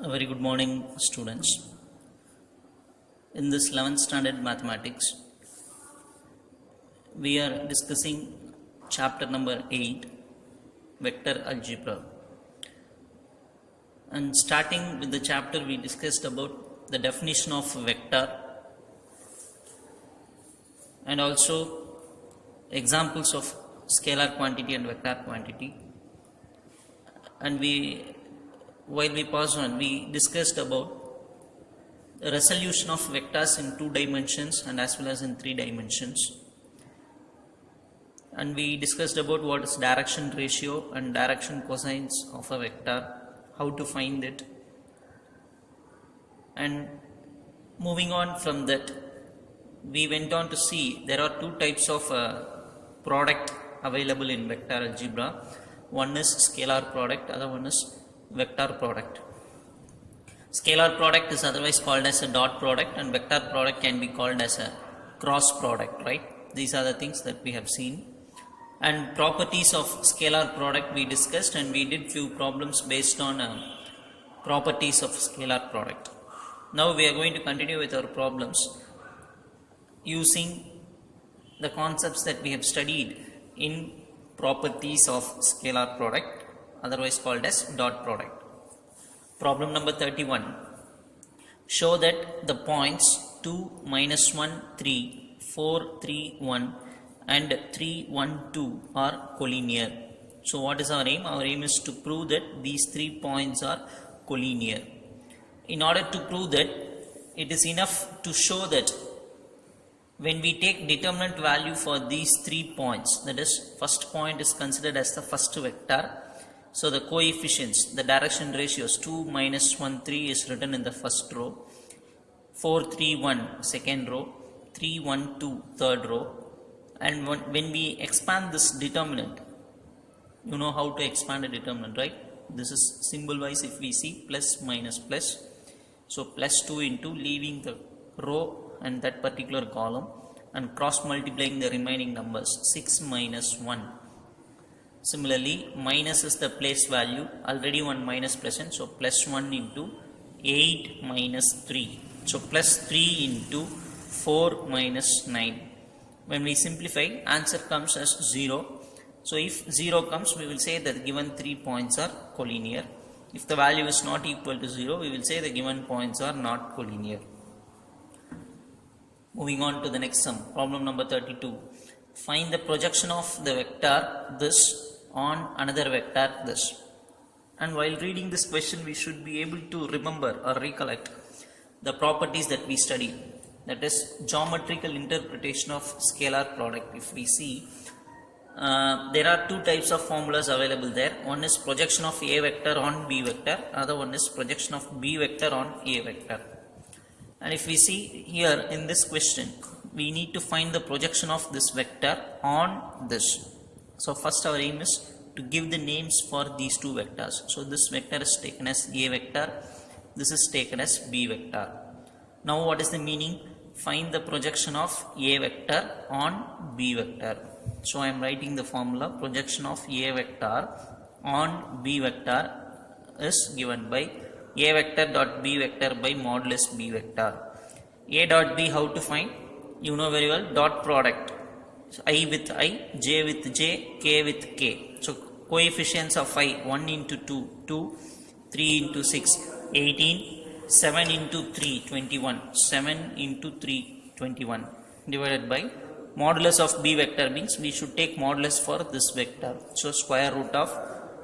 A very good morning, students. In this 11th standard mathematics, we are discussing chapter number 8, vector algebra. And starting with the chapter, we discussed about the definition of vector and also examples of scalar quantity and vector quantity. And while we pass on, we discussed about the resolution of vectors in 2 dimensions and as well as in 3 dimensions. And we discussed about what is direction ratio and direction cosines of a vector, how to find it. And moving on from that, we went on to see there are 2 types of product available in vector algebra. One is scalar product, other one is vector product. Scalar product is otherwise called as a dot product, and vector product can be called as a cross product, right? These are the things that we have seen. And properties of scalar product we discussed, and we did few problems based on properties of scalar product. Now we are going to continue with our problems using the concepts that we have studied in properties of scalar product, otherwise called as dot product. Problem number 31. Show that the points 2, -1, 3, 4, 3, 1 and 3, 1, 2 are collinear. So what is our aim? Our aim is to prove that these 3 points are collinear. In order to prove that, it is enough to show that when we take determinant value for these 3 points, that is, first point is considered as the first vector. So the coefficients, the direction ratios 2, -1, 3 is written in the first row, 4, 3, 1 second row, 3, 1, 2 third row. And when we expand this determinant, you know how to expand a determinant, right? This is symbol wise. If we see plus minus plus, so plus 2 into leaving the row and that particular column and cross multiplying the remaining numbers, 6 minus 1. Similarly, minus is the place value, already one minus present, so plus 1 into 8 minus 3. So plus 3 into 4 minus 9. When we simplify, answer comes as 0. So if 0 comes, we will say that the given 3 points are collinear. If the value is not equal to 0, we will say the given points are not collinear. Moving on to the next sum, problem number 32. Find the projection of the vector this on another vector this. And while reading this question, we should be able to remember or recollect the properties that we studied. That is geometrical interpretation of scalar product. If we see, there are 2 types of formulas available there. One is projection of A vector on B vector, other one is projection of B vector on A vector. And if we see here in this question, we need to find the projection of this vector on this. So first our aim is to give the names for these 2 vectors. So this vector is taken as A vector, this is taken as B vector. Now what is the meaning? Find the projection of A vector on B vector. So I am writing the formula. Projection of A vector on B vector is given by A vector dot B vector by modulus B vector. A dot B, how to find? You know very well, dot product. So I with I, J with J, K with K. So coefficients of I, 1 into 2, 2, 3 into 6, 18, 7 into 3, 21, 7 into 3, 21, divided by modulus of B vector means we should take modulus for this vector. So square root of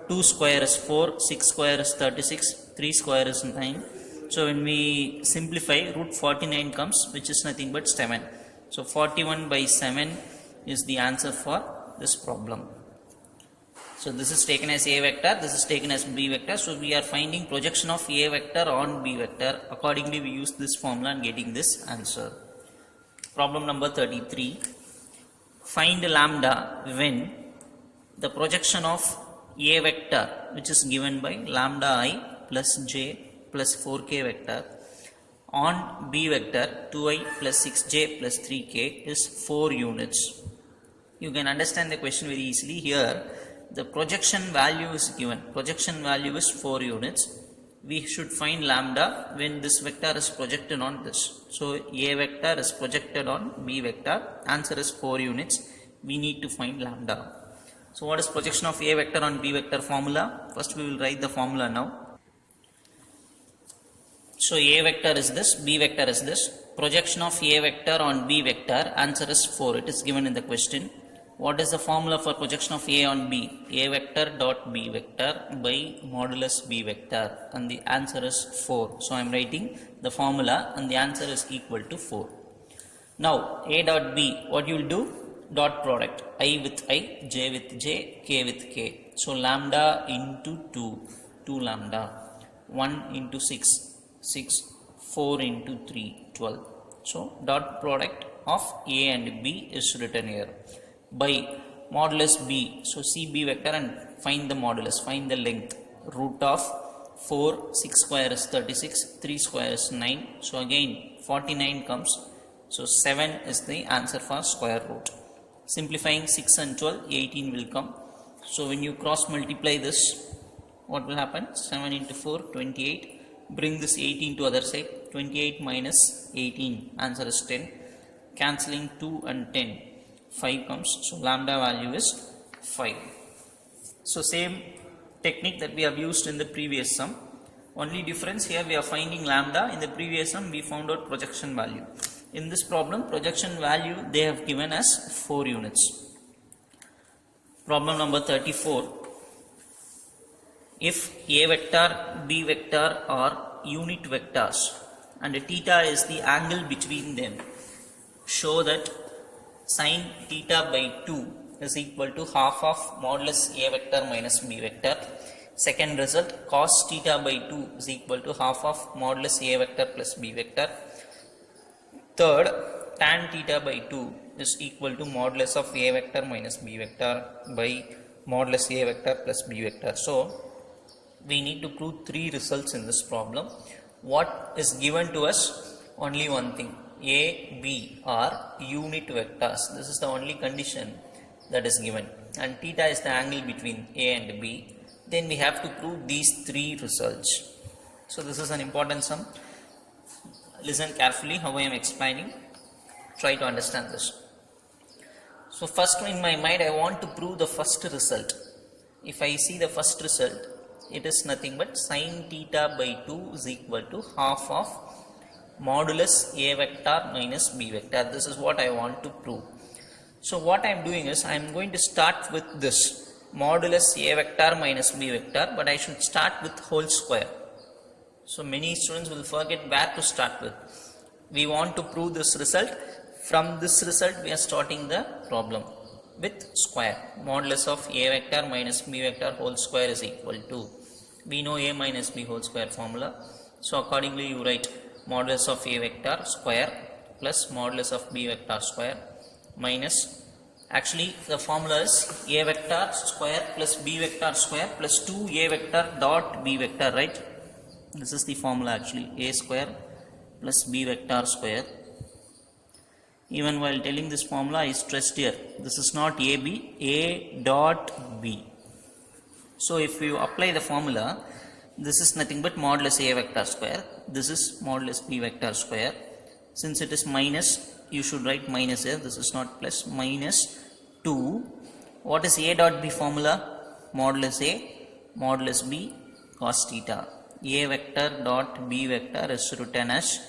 2 square is 4, 6 square is 36, 3 square is 9. So when we simplify, root 49 comes, which is nothing but 7. So 41 by 7 is the answer for this problem. So this is taken as A vector, this is taken as B vector. So we are finding projection of A vector on B vector. Accordingly, we use this formula and getting this answer. Problem number 33. Find lambda when the projection of A vector, which is given by lambda I plus j plus 4k vector, on B vector 2i plus 6j plus 3k is 4 units. You can understand the question very easily. Here the projection value is given. Projection value is 4 units. we should find lambda when this vector is projected on this. So A vector is projected on B vector. Answer is 4 units. We need to find lambda. So what is projection of A vector on B vector formula? First we will write the formula now. So A vector is this, B vector is this. Projection of A vector on B vector, answer is 4. It is given in the question. What is the formula for projection of A on B? A vector dot B vector by modulus B vector, and the answer is 4. So I am writing the formula and the answer is equal to 4. Now A dot B, what you will do? Dot product, I with I, J with J, K with K. So lambda into 2, 2 lambda, 1 into 6, 6, 4 into 3, 12. So dot product of A and B is written here by modulus B. So see B vector and find the modulus, find the length. Root of 4, 6 square is 36, 3 square is 9. So again 49 comes. So 7 is the answer for square root. Simplifying 6 and 12, 18 will come. So when you cross multiply this, what will happen? 7 into 4, 28. Bring this 18 to other side. 28 minus 18, answer is 10. Cancelling 2 and 10, 5 comes. So lambda value is 5. So same technique that we have used in the previous sum. Only difference here we are finding lambda. In the previous sum we found out projection value. In this problem, projection value they have given as 4 units. Problem number 34. If A vector, B vector are unit vectors and theta is the angle between them, show that sin theta by 2 is equal to half of modulus A vector minus B vector. Second result, cos theta by 2 is equal to half of modulus A vector plus B vector. Third, tan theta by 2 is equal to modulus of A vector minus B vector by modulus A vector plus B vector. So we need to prove 3 results in this problem. What is given to us? Only one thing. A, B are unit vectors. This is the only condition that is given. And theta is the angle between A and B. Then we have to prove these 3 results. So this is an important sum. Listen carefully how I am explaining. Try to understand this. So first in my mind I want to prove the first result. If I see the first result, it is nothing but sin theta by 2 is equal to half of modulus A vector minus B vector. This is what I want to prove. So what I am doing is I am going to start with this modulus A vector minus B vector, but I should start with whole square. So many students will forget where to start with. We want to prove this result. From this result we are starting the problem with square. Modulus of A vector minus B vector whole square is equal to, we know A minus B whole square formula. So accordingly you write modulus of A vector square plus modulus of B vector square minus, actually the formula is A vector square plus B vector square plus 2A vector dot B vector, right? This is the formula actually, A square plus B vector square. Even while telling this formula I stressed here, this is not AB, A dot B. So if you apply the formula, this is nothing but modulus A vector square, this is modulus B vector square. Since it is minus, you should write minus here, this is not plus, minus 2. What is A dot B formula? Modulus A, modulus B, cos theta. A vector dot B vector is written as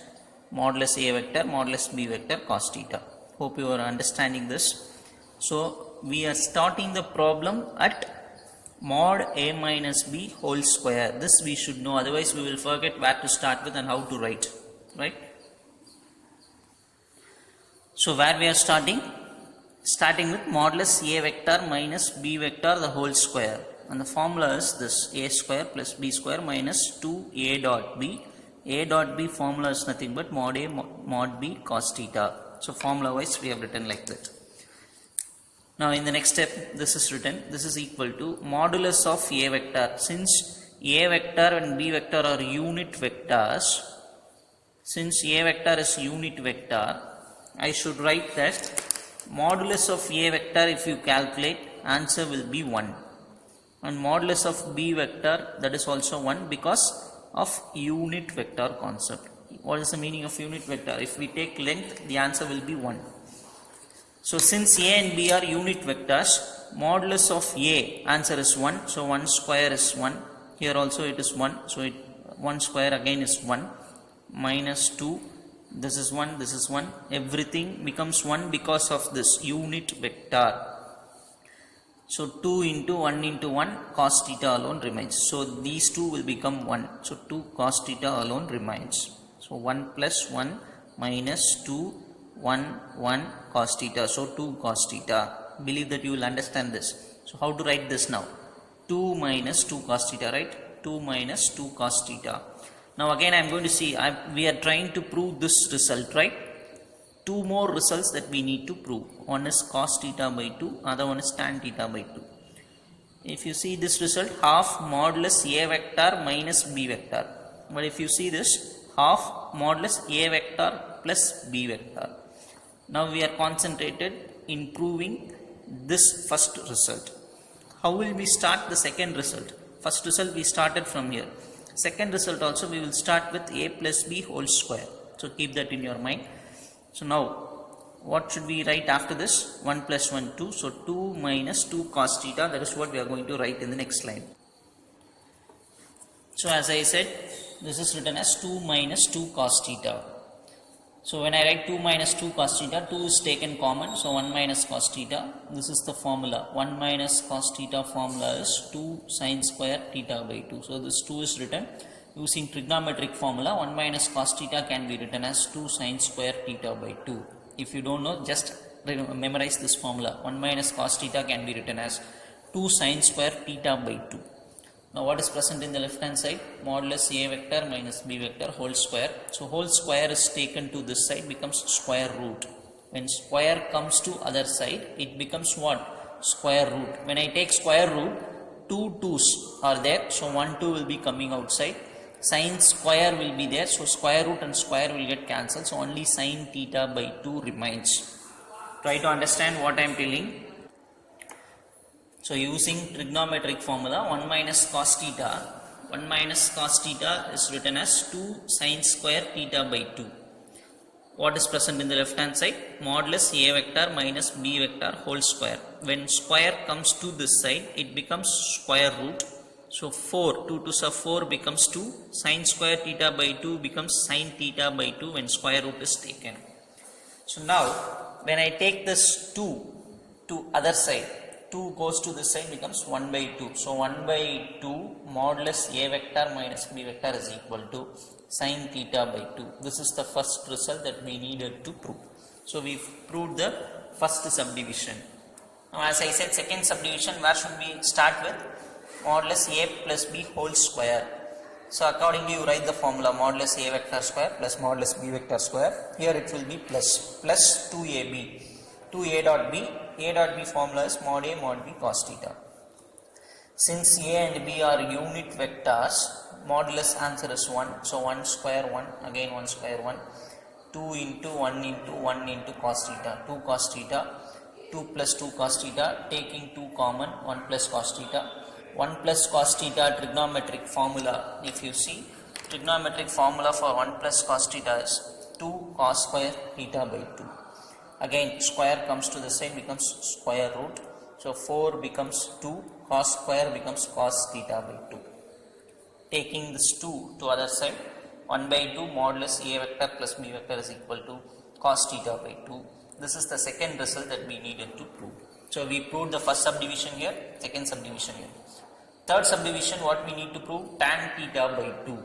modulus A vector, modulus B vector, cos theta. Hope you are understanding this. So we are starting the problem at mod A minus B whole square. This we should know, otherwise we will forget where to start with and how to write, right? So where we are starting? Starting with modulus A vector minus B vector the whole square. And the formula is this, A square plus B square minus 2A dot B. A dot B formula is nothing but mod A mod B cos theta. So formula wise we have written like that. Now in the next step this is written, this is equal to modulus of A vector. Since A vector and B vector are unit vectors, since A vector is unit vector, I should write that modulus of A vector, if you calculate, answer will be 1. And modulus of B vector, that is also 1, because of unit vector concept. What is the meaning of unit vector? If we take length, the answer will be 1. So since A and B are unit vectors, modulus of A answer is 1. So 1 square is 1. Here also it is 1. So 1 square again is 1. Minus 2. This is 1. This is 1. Everything becomes 1 because of this unit vector. So 2 into 1 into 1 cos theta alone remains. So these two will become 1. So 2 cos theta alone remains. So 1 plus 1 minus 2 1 1 cos theta. So 2 cos theta. Believe that you will understand this. So how to write this now? 2 minus 2 cos theta, right? 2 minus 2 cos theta. Now again I am going to see, we are trying to prove this result, right? Two more results that we need to prove. One is cos theta by 2, other one is tan theta by 2. If you see this result, half modulus A vector minus B vector. But if you see this, half modulus A vector plus B vector. Now we are concentrated in proving this first result. How will we start the second result? First result we started from here. Second result also we will start with A plus B whole square. So keep that in your mind. So now what should we write after this? 1 plus 1 2. So 2 minus 2 cos theta, that is what we are going to write in the next line. So as I said, this is written as 2 minus 2 cos theta. So when I write 2 minus 2 cos theta, 2 is taken common. So 1 minus cos theta. This is the formula. 1 minus cos theta formula is 2 sin square theta by 2. So this 2 is written using trigonometric formula. 1 minus cos theta can be written as 2 sin square theta by 2. If you don't know, just memorize this formula. 1 minus cos theta can be written as 2 sin square theta by 2. Now what is present in the left hand side? Modulus A vector minus B vector whole square. So whole square is taken to this side, becomes square root. When square comes to other side, it becomes what? Square root. When I take square root, 2 2's are there. So 1 2 will be coming outside. Sin square will be there. So square root and square will get cancelled. So only sin theta by 2 remains. Try to understand what I am telling. So using trigonometric formula, 1 minus cos theta is written as 2 sin square theta by 2. What is present in the left hand side? Modulus A vector minus B vector whole square. When square comes to this side, it becomes square root. So 4, 2 to the 4 becomes 2. Sin square theta by 2 becomes sin theta by 2 when square root is taken. So now when I take this 2 to other side, 2 goes to this side, becomes 1 by 2. So 1 by 2 modulus A vector minus B vector is equal to sin theta by 2. This is the first result that we needed to prove. So we proved the first subdivision. Now as I said, second subdivision, where should we start with? Modulus A plus B whole square. So accordingly you write the formula modulus A vector square plus modulus B vector square. Here it will be plus 2AB. 2A dot B. A dot B formula is mod A mod B cos theta. Since A and B are unit vectors, modulus answer is 1. So 1 square 1, again 1 square 1. 2 into 1 into 1 into cos theta. 2 cos theta. 2 plus 2 cos theta. Taking 2 common, 1 plus cos theta. 1 plus cos theta trigonometric formula. If you see, trigonometric formula for 1 plus cos theta is 2 cos square theta by 2. Again square comes to the side, becomes square root. So 4 becomes 2, cos square becomes cos theta by 2. Taking this 2 to other side, 1 by 2 modulus A vector plus B vector is equal to cos theta by 2. This is the second result that we needed to prove. So we proved the first subdivision here, second subdivision here. Third subdivision, what we need to prove? Tan theta by 2.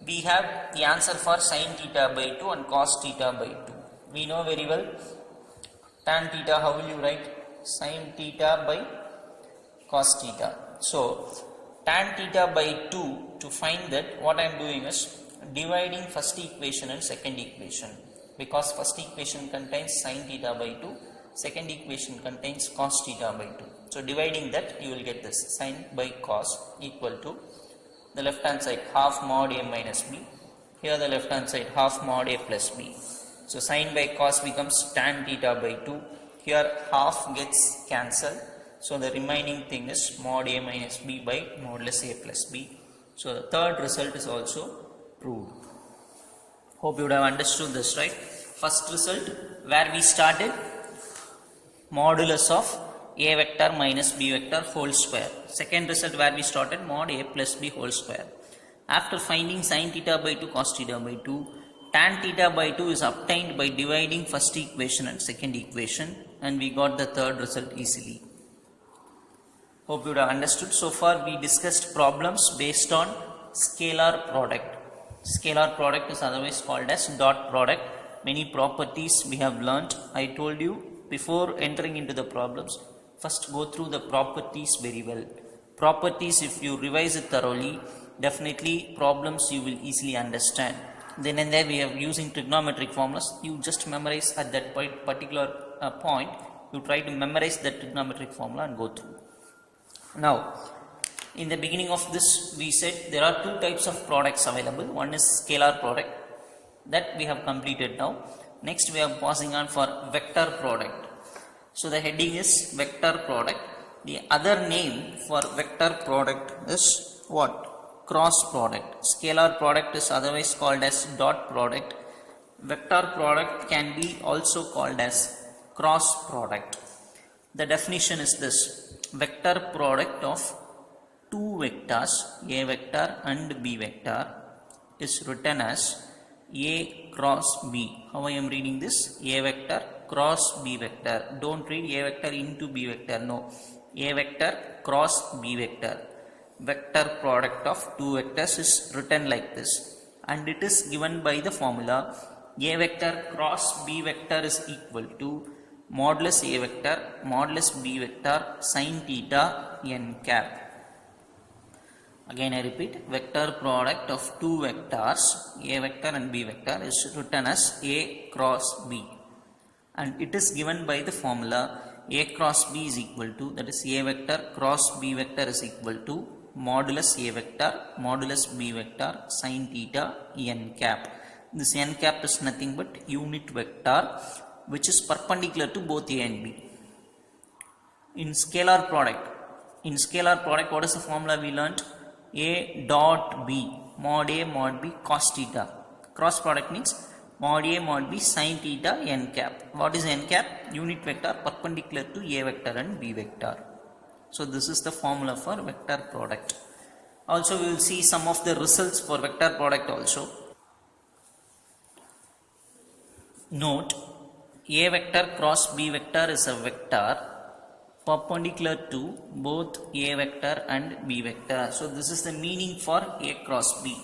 We have the answer for sin theta by 2 and cos theta by 2. We know very well tan theta. How will you write? Sin theta by cos theta. So tan theta by 2, to find that, what I am doing is dividing first equation and second equation, because first equation contains sin theta by 2, second equation contains cos theta by 2. So dividing that, you will get this sin by cos equal to the left hand side half mod A minus B, here the left hand side half mod A plus B. So sin by cos becomes tan theta by 2. Here half gets cancelled. So the remaining thing is mod A minus B by modulus A plus B. So the third result is also proved. Hope you would have understood this, right? First result, where we started, modulus of a vector minus b vector whole square. Second result, where we started, mod a plus b whole square. After finding sin theta by 2 cos theta by 2, tan theta by 2 is obtained by dividing first equation and second equation, and we got the third result easily. Hope you would have understood. So far we discussed problems based on scalar product. Scalar product is otherwise called as dot product. Many properties we have learnt. I told you before entering into the problems, first go through the properties very well. Properties, if you revise it thoroughly, definitely problems you will easily understand. Then and there we are using trigonometric formulas. You just memorize at that particular point. You try to memorize that trigonometric formula and go through. Now, in the beginning of this, we said there are two types of products available. One is scalar product, that we have completed now. Next, we are passing on for vector product. So the heading is vector product. The other name for vector product is what? Cross product. Scalar product is otherwise called as dot product. Vector product can be also called as cross product. The definition is this: vector product of two vectors, a vector and b vector, is written as a cross b. How I am reading this? A vector cross b vector. Don't read a vector into b vector. No. A vector cross b vector. Vector product of two vectors is written like this, and it is given by the formula a vector cross b vector is equal to modulus a vector modulus b vector sin theta n cap. Again I repeat, vector product of two vectors, a vector and b vector, is written as a cross b, and it is given by the formula a cross b is equal to, that is a vector cross b vector is equal to modulus a vector modulus b vector sin theta n cap. This n cap is nothing but unit vector which is perpendicular to both a and b. In scalar product, what is the formula we learnt? A dot b mod a mod b cos theta. Cross product means mod a mod b sin theta n cap. What is n cap? Unit vector perpendicular to a vector and b vector. So this is the formula for vector product. Also we will see some of the results for vector product also. Note, a vector cross b vector is a vector perpendicular to both a vector and b vector. So this is the meaning for a cross b.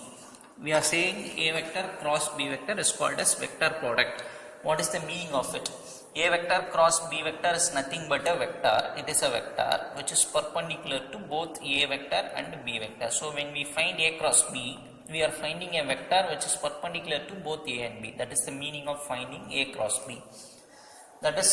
We are saying a vector cross b vector is called as vector product. What is the meaning of it? A vector cross b vector is nothing but a vector. It is a vector which is perpendicular to both a vector and b vector. So when we find a cross b, we are finding a vector which is perpendicular to both a and b. That is the meaning of finding a cross b. That is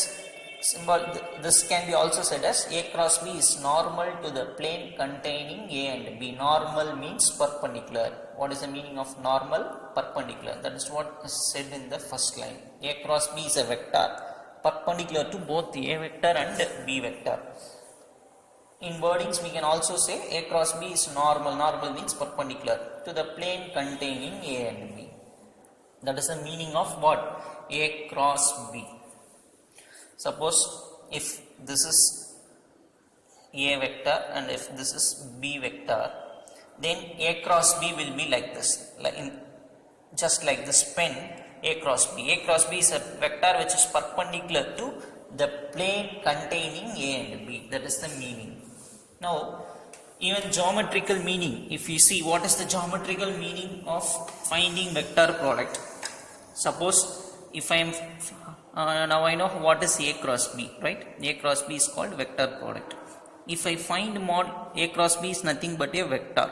symbol. This can be also said as a cross b is normal to the plane containing a and b. Normal means perpendicular. What is the meaning of normal? Perpendicular. That is what is said in the first line. A cross b is a vector perpendicular to both a vector and b vector. In wordings we can also say a cross b is normal. Normal means perpendicular to the plane containing a and b. That is the meaning of what? A cross b. Suppose if this is a vector and if this is b vector, then a cross b will be like this, just like this pen, a cross b. A cross b is a vector which is perpendicular to the plane containing a and b. That is the meaning. Now, even geometrical meaning, if you see what is the geometrical meaning of finding vector product. Suppose if I am now I know what is a cross b, right? A cross b is called vector product. If I find mod a cross b is nothing but a vector.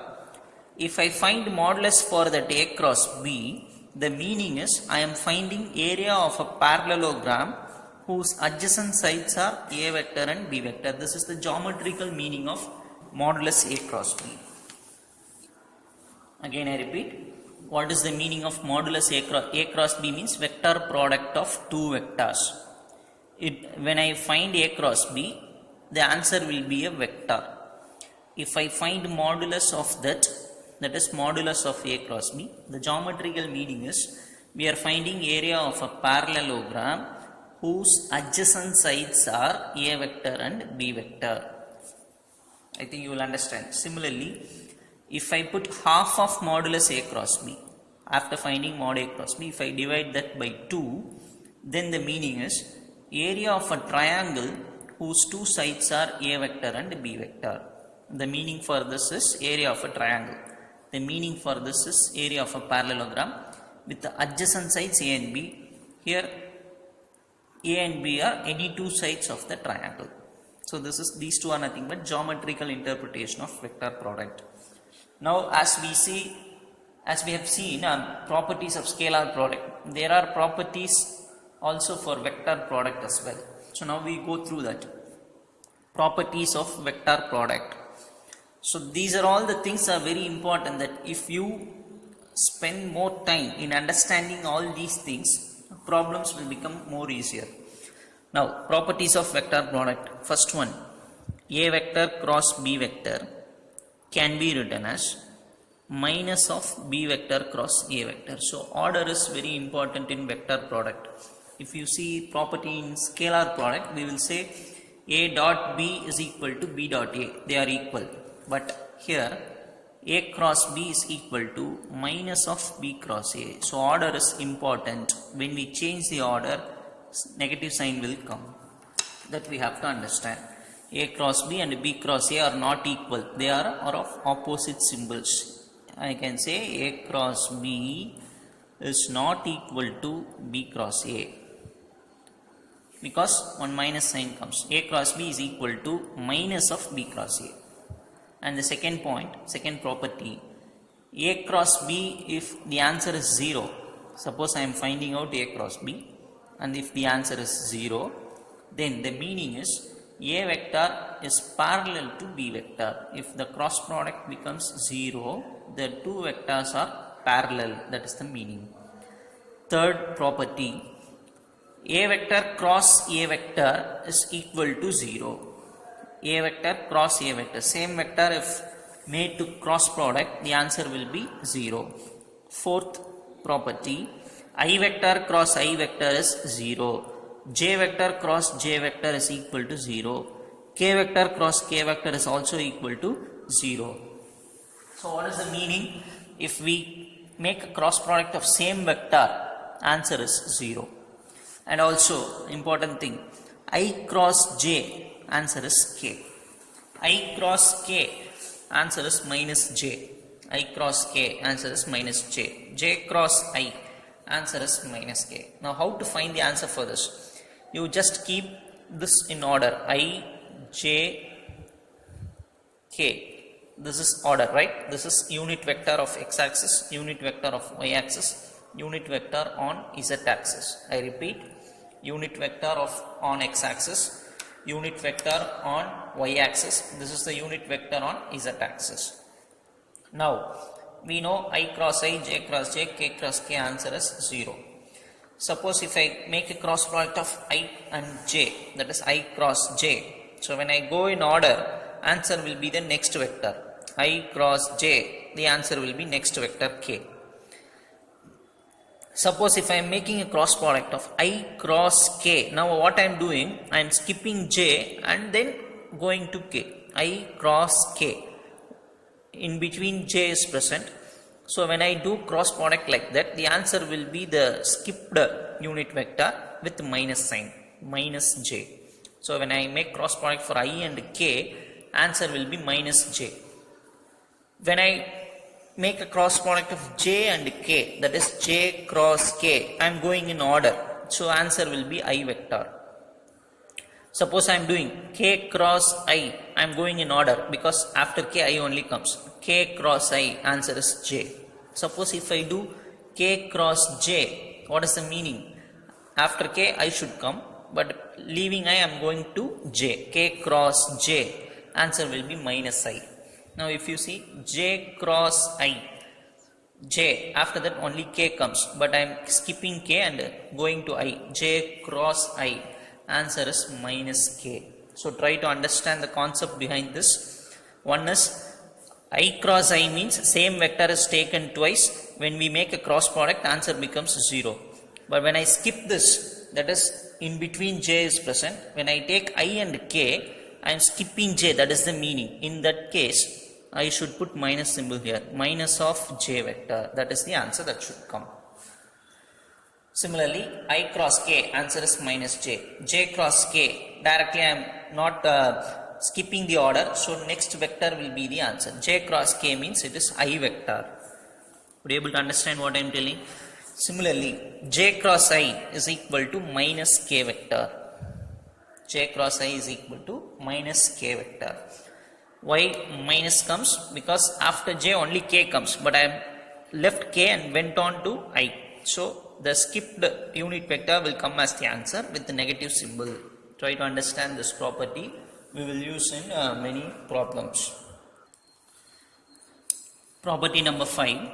If I find modulus for that a cross b, the meaning is I am finding area of a parallelogram whose adjacent sides are a vector and b vector. This is the geometrical meaning of modulus a cross b. Again I repeat, what is the meaning of modulus a cross b means vector product of two vectors. When I find a cross b, the answer will be a vector. If I find modulus of that that is modulus of A cross B. The geometrical meaning is we are finding area of a parallelogram whose adjacent sides are A vector and B vector. I think you will understand. Similarly, if I put half of modulus A cross B, after finding mod A cross B, if I divide that by 2, then the meaning is area of a triangle whose two sides are A vector and B vector. The meaning for this is area of a triangle. The meaning for this is area of a parallelogram with the adjacent sides A and B. Here A and B are any two sides of the triangle. So these two are nothing but geometrical interpretation of vector product. Now as we have seen properties of scalar product, there are properties also for vector product as well. So now we go through that. Properties of vector product. So these are all the things are very important, that if you spend more time in understanding all these things, problems will become more easier. Now properties of vector product. First one, A vector cross B vector can be written as minus of B vector cross A vector. So order is very important in vector product. If you see property in scalar product, we will say A dot B is equal to B dot A. They are equal. But here A cross B is equal to minus of B cross A. So order is important. When we change the order, negative sign will come. That we have to understand. A cross B and B cross A are not equal. They are of opposite symbols. I can say A cross B is not equal to B cross A, because one minus sign comes. A cross B is equal to minus of B cross A. And the second point, second property, A cross B, if the answer is 0, suppose I am finding out A cross B, and if the answer is 0, then the meaning is A vector is parallel to B vector. If the cross product becomes 0, the two vectors are parallel. That is the meaning. Third property, A vector cross A vector is equal to 0. A vector cross A vector. Same vector if made to cross product, the answer will be 0. Fourth property, I vector cross I vector is 0. J vector cross J vector is equal to 0. K vector cross K vector is also equal to 0. So what is the meaning? If we make a cross product of same vector, answer is 0. And also important thing, I cross J, answer is K. I cross K, answer is minus J. I cross K, answer is minus J. J cross I, answer is minus K. Now how to find the answer for this? You just keep this in order. I, J, K. This is order, right? This is unit vector of x-axis, unit vector of y-axis, unit vector on z-axis. I repeat, unit vector on x-axis, unit vector on y-axis. This is the unit vector on z-axis. Now we know I cross I, J cross J, K cross K, answer is 0. Suppose if I make a cross product of I and J, that is I cross J. So when I go in order, answer will be the next vector. I cross J, the answer will be next vector K. Suppose if I am making a cross product of I cross K, now what I am doing, I am skipping J and then going to K. I cross K. In between J is present. So when I do cross product like that, the answer will be the skipped unit vector with minus sign, minus J. So when I make cross product for I and K, answer will be minus J. When I make a cross product of J and K, that is J cross K, I am going in order. So answer will be I vector. Suppose I am doing K cross I am going in order because after K I only comes. K cross I, answer is J. Suppose if I do K cross J, what is the meaning? After K I should come, but leaving I am going to J. K cross J, answer will be minus I. Now if you see J cross I, J, after that only K comes, but I am skipping K and going to I. J cross I, answer is minus K. So try to understand the concept behind this. One is I cross I means same vector is taken twice. When we make a cross product, answer becomes 0. But when I skip this, that is in between j is present. When I take I and k, I am skipping j, that is the meaning. In that case, I should put minus symbol here, minus of j vector. That is the answer that should come. Similarly, I cross k, answer is minus j. J cross k, directly I am not skipping the order, so next vector will be the answer. J cross k means it is I vector. Would you able to understand what I am telling? Similarly, j cross I is equal to minus k vector. J cross I is equal to minus k vector. Why minus comes? Because after j only k comes, but I left k and went on to I. So the skipped unit vector will come as the answer with the negative symbol. Try to understand this property. We will use in many problems. Property number 5.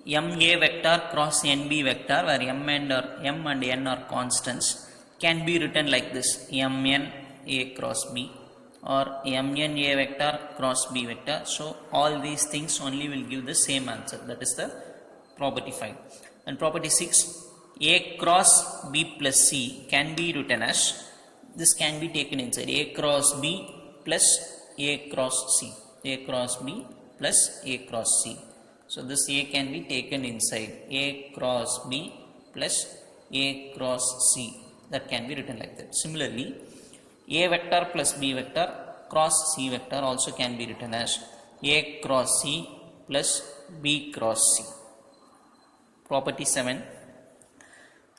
Ma vector cross nb vector, where m and n are constants, can be written like this: mn a cross b, or mn a vector cross b vector. So all these things only will give the same answer. That is the property 5. And property 6, a cross b plus c can be written as, this can be taken inside, a cross b plus a cross c, a cross b plus a cross c. So this a can be taken inside, a cross b plus a cross c. That can be written like that. Similarly, a vector plus b vector cross c vector also can be written as a cross c plus b cross c. Property 7,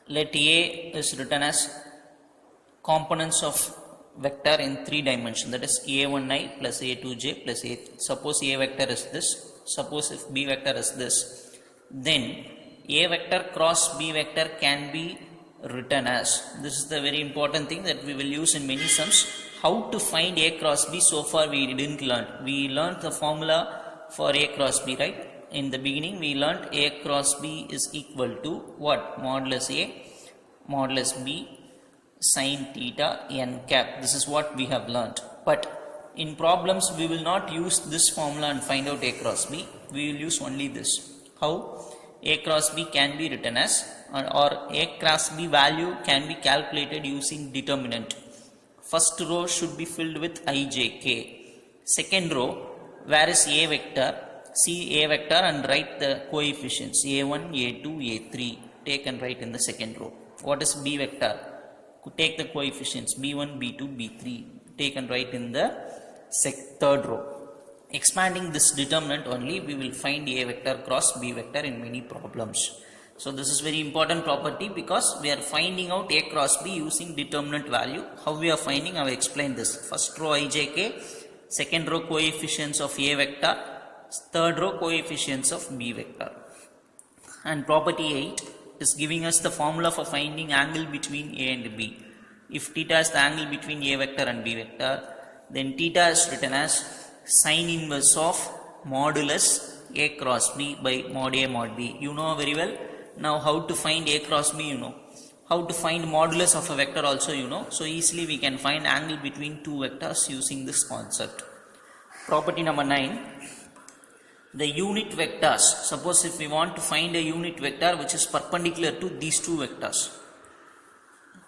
let a is written as components of vector in 3 dimensions, that is a1i plus a2j plus a. Suppose a vector is this, suppose if b vector is this, then a vector cross b vector can be written as, this is the very important thing that we will use in many sums. How to find a cross b, so far we didn't learn. We learned the formula for a cross b, right? In the beginning we learned a cross b is equal to what? Modulus a modulus b sin theta n cap. This is what we have learnt. But in problems we will not use this formula and find out a cross b. We will use only this. How? A cross b can be written as, or a cross b value can be calculated using determinant. First row should be filled with ijk. Second row, where is a vector? See a vector and write the coefficients a1, a2, a3. Take and write in the second row. What is b vector? Take the coefficients b1, b2, b3. Take and write in the third row. Expanding this determinant only, we will find a vector cross b vector in many problems. So this is very important property, because we are finding out a cross b using determinant value. How we are finding? I will explain this. First row ijk, second row coefficients of a vector, third row coefficients of b vector. And property 8 is giving us the formula for finding angle between a and b. If theta is the angle between a vector and b vector, then theta is written as sin inverse of modulus a cross b by mod a mod b. You know very well. Now how to find a cross b, you know. How to find modulus of a vector also you know. So easily we can find angle between two vectors using this concept. Property number 9, the unit vectors. Suppose if we want to find a unit vector which is perpendicular to these two vectors.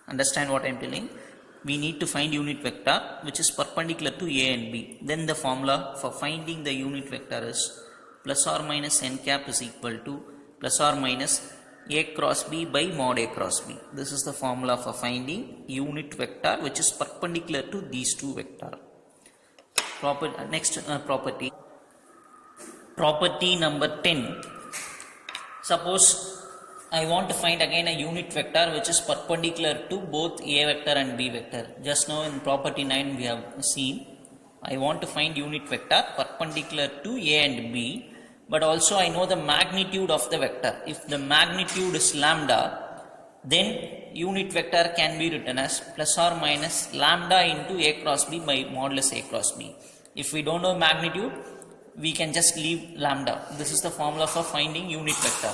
Understand what I am telling? We need to find unit vector which is perpendicular to a and b. Then the formula for finding the unit vector is plus or minus n cap is equal to plus or minus a cross b by mod a cross b. This is the formula for finding unit vector which is perpendicular to these two vectors. Next property. Property number 10. Suppose I want to find again a unit vector which is perpendicular to both a vector and b vector. Just now in property 9 we have seen, I want to find unit vector perpendicular to a and b, but also I know the magnitude of the vector. If the magnitude is lambda, then unit vector can be written as plus or minus lambda into a cross b by modulus a cross b. If we don't know magnitude, we can just leave lambda. This is the formula for finding unit vector.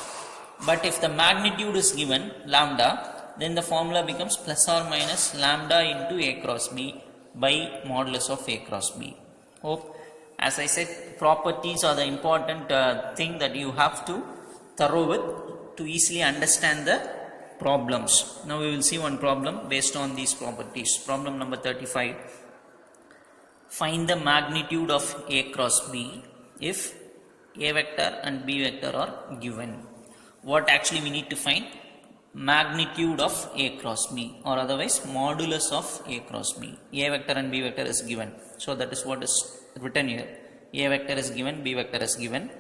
But if the magnitude is given lambda, then the formula becomes plus or minus lambda into a cross b by modulus of a cross b. Hope As I said, properties are the important thing that you have to thorough with to easily understand the problems. Now we will see one problem based on these properties. Problem number 35. Find the magnitude of A cross B if A vector and B vector are given. What actually we need to find? Magnitude of A cross B, or otherwise modulus of A cross B. A vector and B vector is given. So that is what is written here. A vector is given, B vector is given.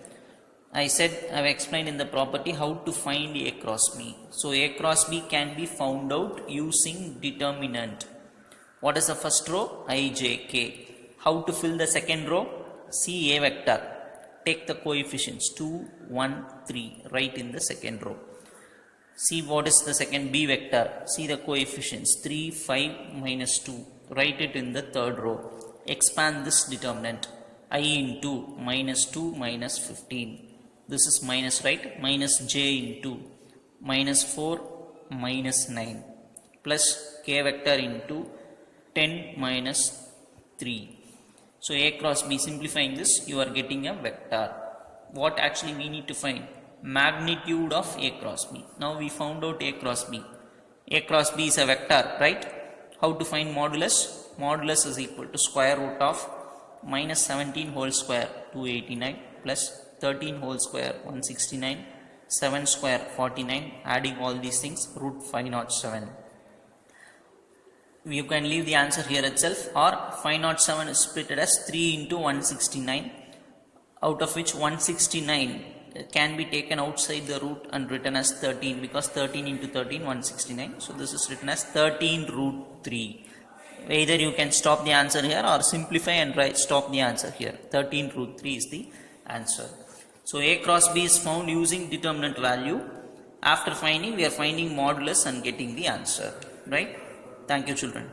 I said, I have explained in the property how to find A cross B. So A cross B can be found out using determinant. What is the first row? I, J, K. How to fill the second row? See A vector. Take the coefficients 2, 1, 3. Write in the second row. See what is the second B vector. See the coefficients 3, 5, minus 2. Write it in the third row. Expand this determinant. I into minus 2 minus 15. This is minus, right? Minus j into minus 4 minus 9 plus k vector into 10 minus 3. So A cross B, simplifying this, you are getting a vector. What actually we need to find? Magnitude of A cross B. Now we found out A cross B. A cross B is a vector, right? How to find modulus? Modulus is equal to square root of minus 17 whole square 289 plus 13 whole square 169, 7 square 49, adding all these things root 507. You can leave the answer here itself, or 507 is split as 3 into 169, out of which 169 can be taken outside the root and written as 13, because 13 into 13 169. So this is written as 13 root 3. Either you can stop the answer here or simplify and write stop the answer here. 13 root 3 is the answer. So A cross B is found using determinant value. After finding, we are finding modulus and getting the answer, right? Thank you, children.